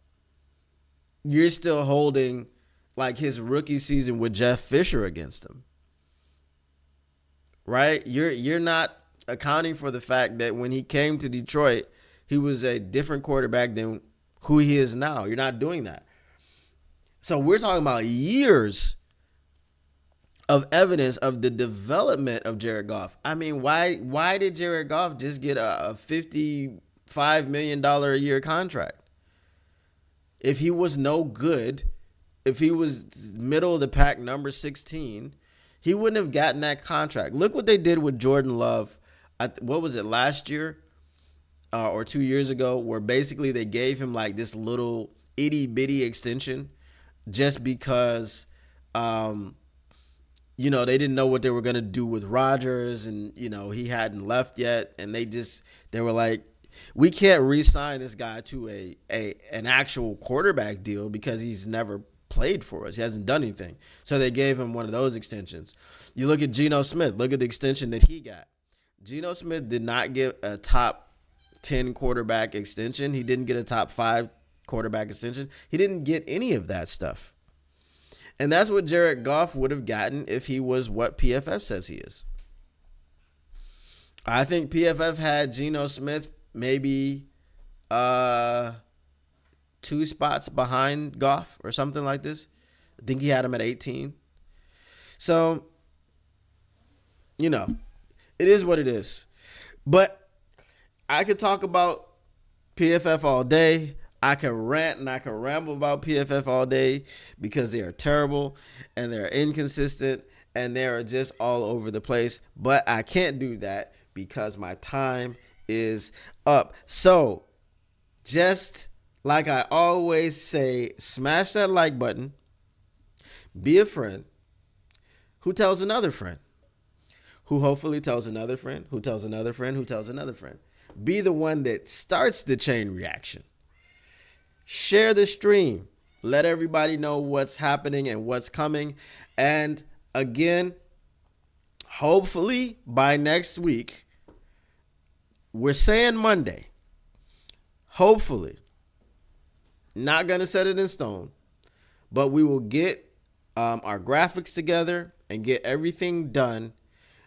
you're still holding like his rookie season with Jeff Fisher against him. Right? You're not accounting for the fact that when he came to Detroit, he was a different quarterback than who he is now. You're not doing that. So we're talking about years of evidence of the development of Jared Goff. I mean, why did Jared Goff just get a $55 million a year contract? If he was no good, if he was middle of the pack, number 16, he wouldn't have gotten that contract. Look what they did with Jordan Love. What was it, last year or 2 years ago, where basically they gave him like this little itty bitty extension just because, they didn't know what they were going to do with Rodgers, and, he hadn't left yet. And they were like, we can't re-sign this guy to an actual quarterback deal because he's never played for us. He hasn't done anything. So they gave him one of those extensions. You look at Geno Smith. Look at the extension that he got. Geno Smith did not get a top 10 quarterback extension. He didn't get a top 5 quarterback extension. He didn't get any of that stuff. And that's what Jared Goff would have gotten if he was what PFF says he is. I think PFF had Geno Smith maybe 2 spots behind Goff or something like this. I think he had him at 18. So, it is what it is. But I could talk about PFF all day. I can rant and I can ramble about PFF all day because they are terrible and they're inconsistent and they are just all over the place. But I can't do that because my time is up. So, just like I always say, smash that like button. Be a friend who tells another friend, who hopefully tells another friend, who tells another friend, who tells another friend. Be the one that starts the chain reaction. Share the stream. Let everybody know what's happening and what's coming. And again, hopefully by next week, we're saying Monday. Hopefully. Not going to set it in stone. But we will get our graphics together and get everything done.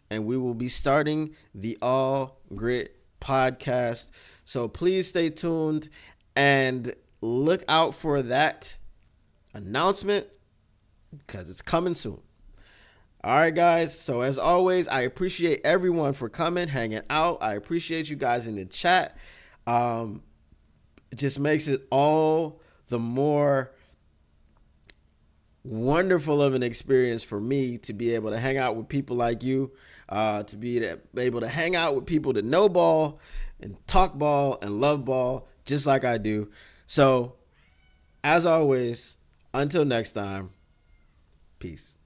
And we will be starting the All Grit podcast. So please stay tuned and look out for that announcement because it's coming soon. All right, guys. So as always, I appreciate everyone for coming, hanging out. I appreciate you guys in the chat. It just makes it all the more wonderful of an experience for me to be able to hang out with people like you, to be able to hang out with people that know ball and talk ball and love ball just like I do. So, as always, until next time, peace.